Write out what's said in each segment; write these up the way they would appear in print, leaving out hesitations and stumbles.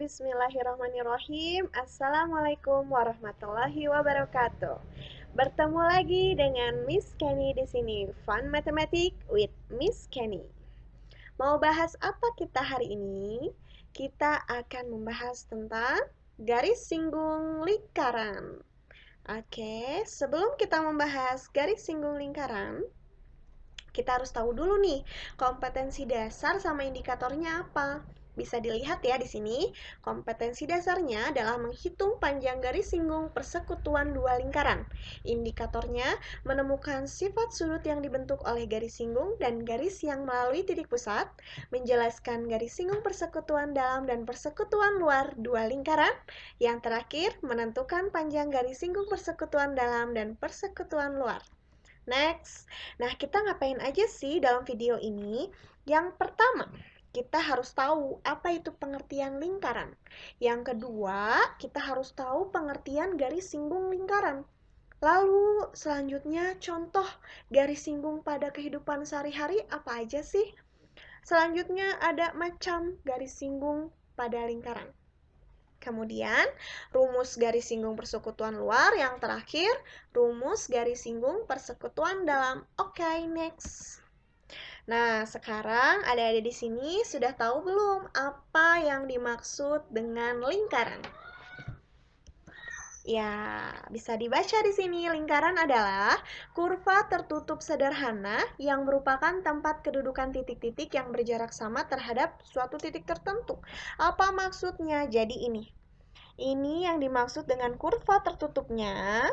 Bismillahirrahmanirrahim. Assalamualaikum warahmatullahi wabarakatuh. Bertemu lagi dengan Miss Kenny di sini. Fun Mathematics with Miss Kenny. Mau bahas apa kita hari ini? Kita akan membahas tentang garis singgung lingkaran. Oke, sebelum kita membahas garis singgung lingkaran, kita harus tahu dulu nih kompetensi dasar sama indikatornya apa. Bisa dilihat ya di sini. Kompetensi dasarnya adalah menghitung panjang garis singgung persekutuan dua lingkaran. Indikatornya menemukan sifat sudut yang dibentuk oleh garis singgung dan garis yang melalui titik pusat, menjelaskan garis singgung persekutuan dalam dan persekutuan luar dua lingkaran. Yang terakhir, menentukan panjang garis singgung persekutuan dalam dan persekutuan luar. Next, nah kita ngapain aja sih dalam video ini? Yang pertama, kita harus tahu apa itu pengertian lingkaran. Yang kedua, kita harus tahu pengertian garis singgung lingkaran. Lalu selanjutnya contoh garis singgung pada kehidupan sehari-hari apa aja sih? Selanjutnya ada macam garis singgung pada lingkaran. Kemudian, rumus garis singgung persekutuan luar. Yang terakhir, rumus garis singgung persekutuan dalam. Oke, next. Nah, sekarang adik-adik di sini sudah tahu belum apa yang dimaksud dengan lingkaran? Ya, bisa dibaca di sini. Lingkaran adalah kurva tertutup sederhana yang merupakan tempat kedudukan titik-titik yang berjarak sama terhadap suatu titik tertentu. Apa maksudnya? Jadi ini yang dimaksud dengan kurva tertutupnya.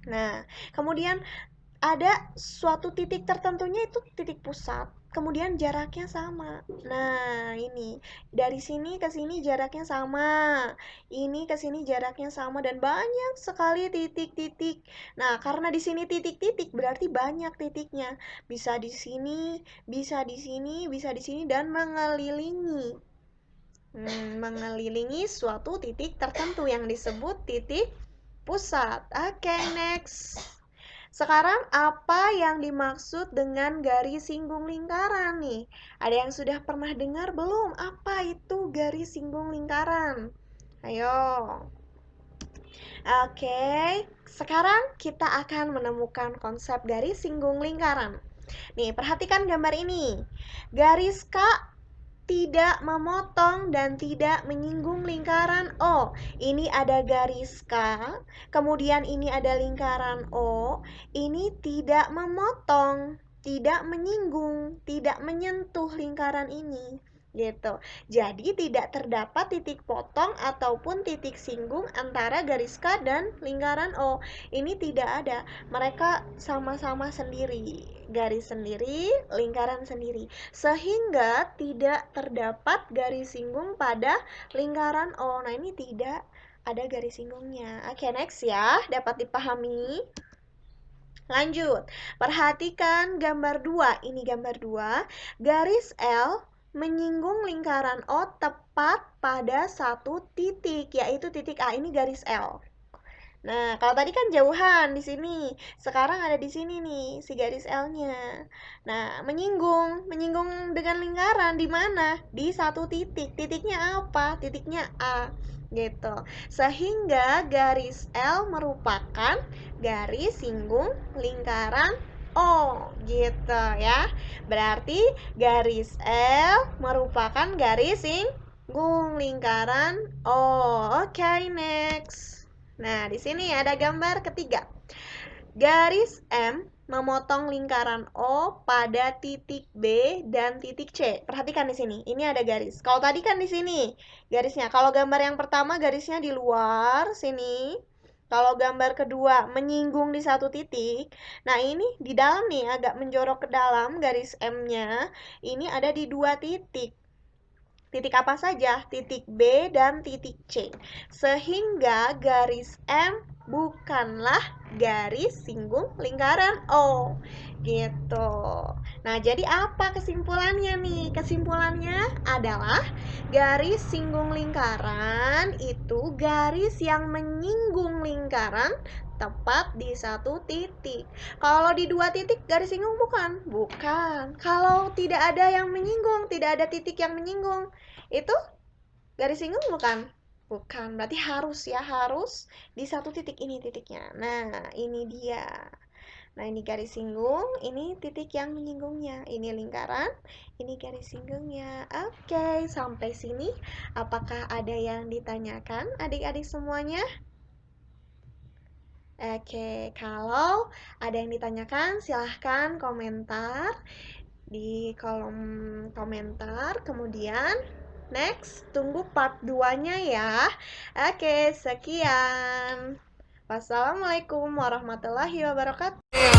Nah, kemudian ada suatu titik tertentunya itu titik pusat, kemudian jaraknya sama. Nah, ini dari sini ke sini jaraknya sama, ini ke sini jaraknya sama, dan banyak sekali titik-titik. Nah, karena di sini titik-titik berarti banyak titiknya. Bisa di sini, bisa di sini, bisa di sini, dan mengelilingi suatu titik tertentu yang disebut titik pusat. Oke, next. Sekarang apa yang dimaksud dengan garis singgung lingkaran nih? Ada yang sudah pernah dengar belum? Apa itu garis singgung lingkaran? Ayo. Oke, sekarang kita akan menemukan konsep garis singgung lingkaran. Nih, perhatikan gambar ini. Garis K tidak memotong dan tidak menyinggung lingkaran O. Ini ada garis K, kemudian ini ada lingkaran O. Ini tidak memotong, tidak menyinggung, tidak menyentuh lingkaran ini. Gitu. Jadi tidak terdapat titik potong ataupun titik singgung antara garis K dan lingkaran O. Ini tidak ada. Mereka sama-sama sendiri. Garis sendiri, lingkaran sendiri. Sehingga tidak terdapat garis singgung pada lingkaran O. Nah, ini tidak ada garis singgungnya. Oke, next ya. Dapat dipahami? Lanjut. Perhatikan gambar 2. Ini gambar 2. Garis L menyinggung lingkaran O tepat pada satu titik, yaitu titik A. Ini garis L. Nah, kalau tadi kan jauhan di sini. Sekarang ada di sini nih, si garis L-nya. Nah, menyinggung dengan lingkaran di mana? Di satu titik. Titiknya apa? Titiknya A. Gitu. Sehingga garis L merupakan garis singgung lingkaran O. Gitu ya. Berarti garis L merupakan garis singgung lingkaran O. Oke, next. Nah, di sini ada gambar ketiga. Garis M memotong lingkaran O pada titik B dan titik C. Perhatikan di sini. Ini ada garis. Kalau tadi kan di sini garisnya. Kalau gambar yang pertama garisnya di luar sini. Kalau gambar kedua menyinggung di satu titik. Nah, ini di dalam nih, agak menjorok ke dalam garis M-nya. Ini ada di dua titik. Titik apa saja? Titik B dan titik C. Sehingga garis M bukanlah garis singgung lingkaran O. Gitu. Nah, jadi apa kesimpulannya nih? Kesimpulannya adalah garis singgung lingkaran itu garis yang menyinggung lingkaran tepat di satu titik. Kalau di dua titik garis singgung bukan? Bukan. Kalau tidak ada yang menyinggung, tidak ada titik yang menyinggung, itu garis singgung bukan? Bukan, berarti harus ya, harus di satu titik, ini titiknya. Nah, ini dia. Nah, ini garis singgung, ini titik yang menyinggungnya. Ini lingkaran, ini garis singgungnya. Oke, sampai sini apakah ada yang ditanyakan adik-adik semuanya? Oke, kalau ada yang ditanyakan silahkan komentar di kolom komentar. Kemudian next, tunggu part 2-nya ya. Oke, sekian. Wassalamualaikum warahmatullahi wabarakatuh.